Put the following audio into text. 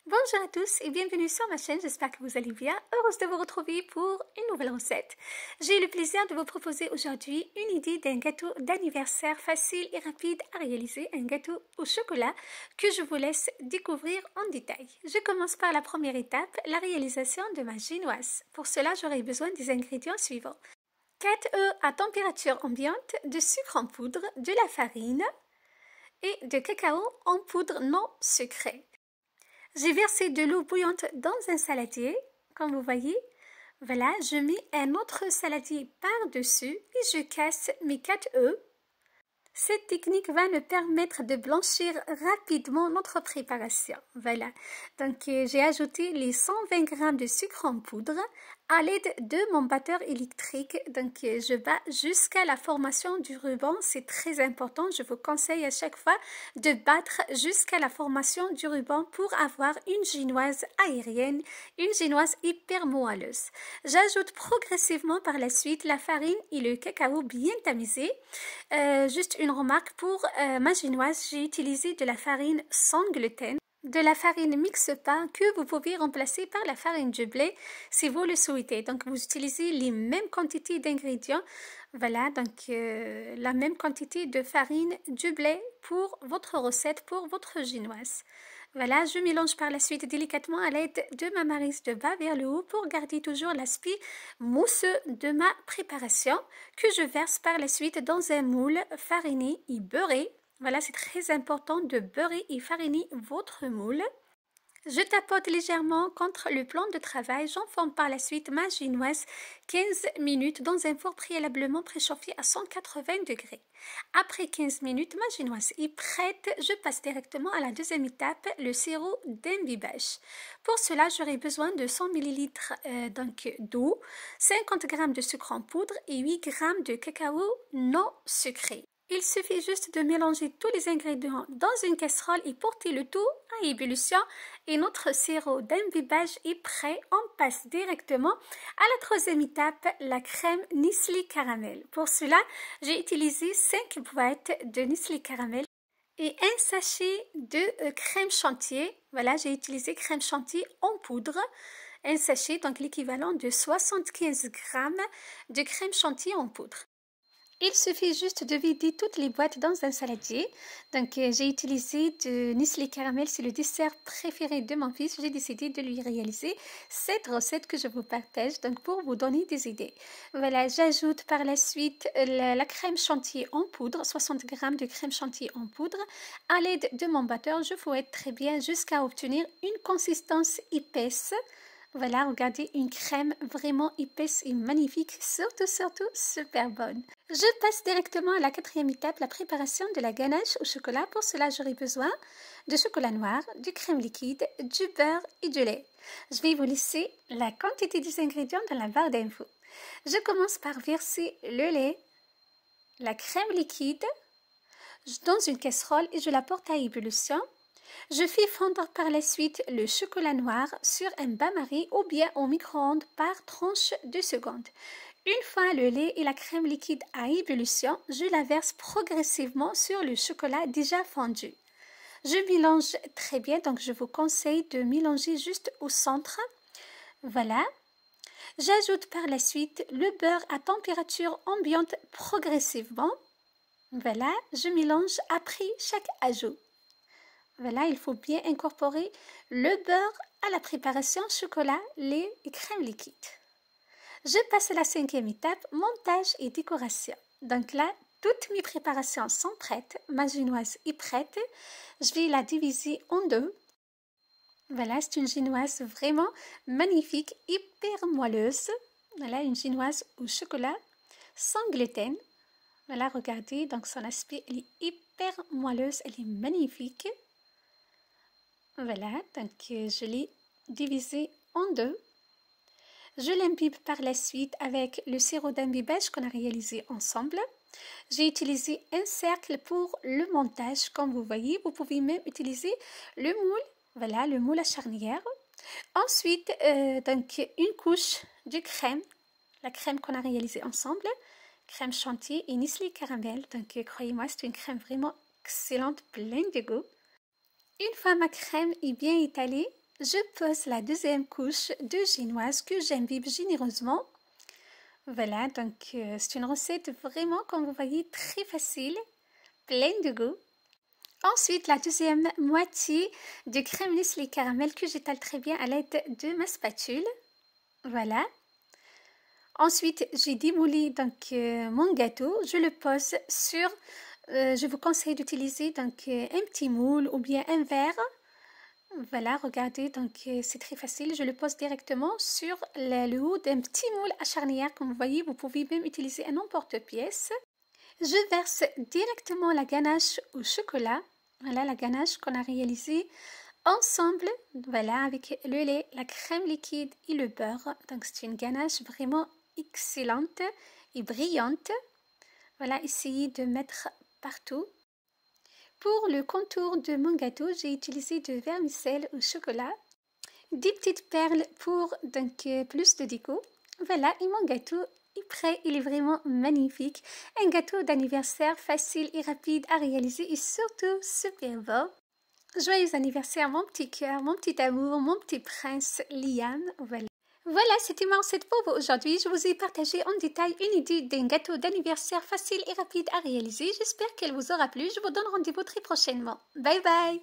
Bonjour à tous et bienvenue sur ma chaîne, j'espère que vous allez bien. Heureuse de vous retrouver pour une nouvelle recette. J'ai eu le plaisir de vous proposer aujourd'hui une idée d'un gâteau d'anniversaire facile et rapide à réaliser, un gâteau au chocolat que je vous laisse découvrir en détail. Je commence par la première étape, la réalisation de ma génoise. Pour cela, j'aurai besoin des ingrédients suivants. 4 œufs à température ambiante, de sucre en poudre, de la farine et de cacao en poudre non sucrée. J'ai versé de l'eau bouillante dans un saladier, comme vous voyez. Voilà, je mets un autre saladier par-dessus et je casse mes 4 œufs. Cette technique va nous permettre de blanchir rapidement notre préparation. Voilà, donc j'ai ajouté les 120 g de sucre en poudre à l'aide de mon batteur électrique. Donc je bats jusqu'à la formation du ruban, c'est très important. Je vous conseille à chaque fois de battre jusqu'à la formation du ruban pour avoir une génoise aérienne, une génoise hyper moelleuse. J'ajoute progressivement par la suite la farine et le cacao bien tamisé. Juste une remarque pour ma génoise, j'ai utilisé de la farine sans gluten, de la farine mixe-pain que vous pouvez remplacer par la farine de blé si vous le souhaitez. Donc vous utilisez les mêmes quantités d'ingrédients, voilà, donc la même quantité de farine de blé pour votre recette, pour votre génoise. Voilà, je mélange par la suite délicatement à l'aide de ma maryse de bas vers le haut pour garder toujours l'aspect mousseux de ma préparation que je verse par la suite dans un moule fariné et beurré. Voilà, c'est très important de beurrer et fariner votre moule. Je tapote légèrement contre le plan de travail. J'enforme par la suite ma génoise 15 minutes dans un four préalablement préchauffé à 180 degrés. Après 15 minutes, ma génoise est prête. Je passe directement à la deuxième étape, le sirop d'imbibage. Pour cela, j'aurai besoin de 100 ml d'eau, 50 g de sucre en poudre et 8 g de cacao non sucré. Il suffit juste de mélanger tous les ingrédients dans une casserole et porter le tout à ébullition et notre sirop d'imbibage est prêt. On passe directement à la troisième étape, la crème Nestlé caramel. Pour cela, j'ai utilisé 5 boîtes de Nestlé caramel et un sachet de crème chantilly. Voilà, j'ai utilisé crème chantilly en poudre. Un sachet, donc l'équivalent de 75 g de crème chantilly en poudre. Il suffit juste de vider toutes les boîtes dans un saladier. Donc j'ai utilisé de Nestlé caramel, c'est le dessert préféré de mon fils. J'ai décidé de lui réaliser cette recette que je vous partage donc pour vous donner des idées. Voilà, j'ajoute par la suite la crème chantilly en poudre, 60 g de crème chantilly en poudre. À l'aide de mon batteur, je fouette très bien jusqu'à obtenir une consistance épaisse. Voilà, regardez, une crème vraiment épaisse et magnifique, surtout super bonne. Je passe directement à la quatrième étape, la préparation de la ganache au chocolat. Pour cela, j'aurai besoin de chocolat noir, du crème liquide, du beurre et du lait. Je vais vous laisser la quantité des ingrédients dans la barre d'infos. Je commence par verser le lait, la crème liquide dans une casserole et je la porte à ébullition. Je fais fondre par la suite le chocolat noir sur un bain-marie ou bien au micro-ondes par tranche de seconde. Une fois le lait et la crème liquide à ébullition, je la verse progressivement sur le chocolat déjà fondu. Je mélange très bien, donc je vous conseille de mélanger juste au centre. Voilà. J'ajoute par la suite le beurre à température ambiante progressivement. Voilà, je mélange après chaque ajout. Voilà, il faut bien incorporer le beurre à la préparation chocolat, lait et crème liquide. Je passe à la cinquième étape, montage et décoration. Donc là, toutes mes préparations sont prêtes. Ma génoise est prête. Je vais la diviser en deux. Voilà, c'est une génoise vraiment magnifique, hyper moelleuse. Voilà, une génoise au chocolat sans gluten. Voilà, regardez, donc son aspect, elle est hyper moelleuse, elle est magnifique. Voilà, donc je l'ai divisé en deux. Je l'imbibe par la suite avec le sirop d'imbibage qu'on a réalisé ensemble. J'ai utilisé un cercle pour le montage, comme vous voyez. Vous pouvez même utiliser le moule, voilà, le moule à charnière. Ensuite, donc une couche de crème, la crème qu'on a réalisée ensemble, crème chantilly et Nestlé caramel. Donc croyez-moi, c'est une crème vraiment excellente, pleine de goût. Une fois ma crème est bien étalée, je pose la deuxième couche de génoise que j'imbibe généreusement. Voilà, donc c'est une recette vraiment, comme vous voyez, très facile, pleine de goût. Ensuite, la deuxième moitié de crème Nestlé caramel que j'étale très bien à l'aide de ma spatule. Voilà. Ensuite, j'ai démouli donc mon gâteau. Je le pose sur, je vous conseille d'utiliser donc un petit moule ou bien un verre. Voilà, regardez, donc c'est très facile. Je le pose directement sur le haut d'un petit moule à charnière. Comme vous voyez, vous pouvez même utiliser un emporte-pièce. Je verse directement la ganache au chocolat. Voilà la ganache qu'on a réalisée ensemble. Voilà, avec le lait, la crème liquide et le beurre. Donc c'est une ganache vraiment excellente et brillante. Voilà, essayez de mettre partout. Pour le contour de mon gâteau, j'ai utilisé de vermicelle au chocolat, des petites perles pour donc plus de déco. Voilà, et mon gâteau est prêt, il est vraiment magnifique. Un gâteau d'anniversaire facile et rapide à réaliser et surtout super beau. Joyeux anniversaire mon petit cœur, mon petit amour, mon petit prince Liam. Voilà, c'était ma recette pour vous aujourd'hui. Je vous ai partagé en détail une idée d'un gâteau d'anniversaire facile et rapide à réaliser. J'espère qu'elle vous aura plu. Je vous donne rendez-vous très prochainement. Bye bye!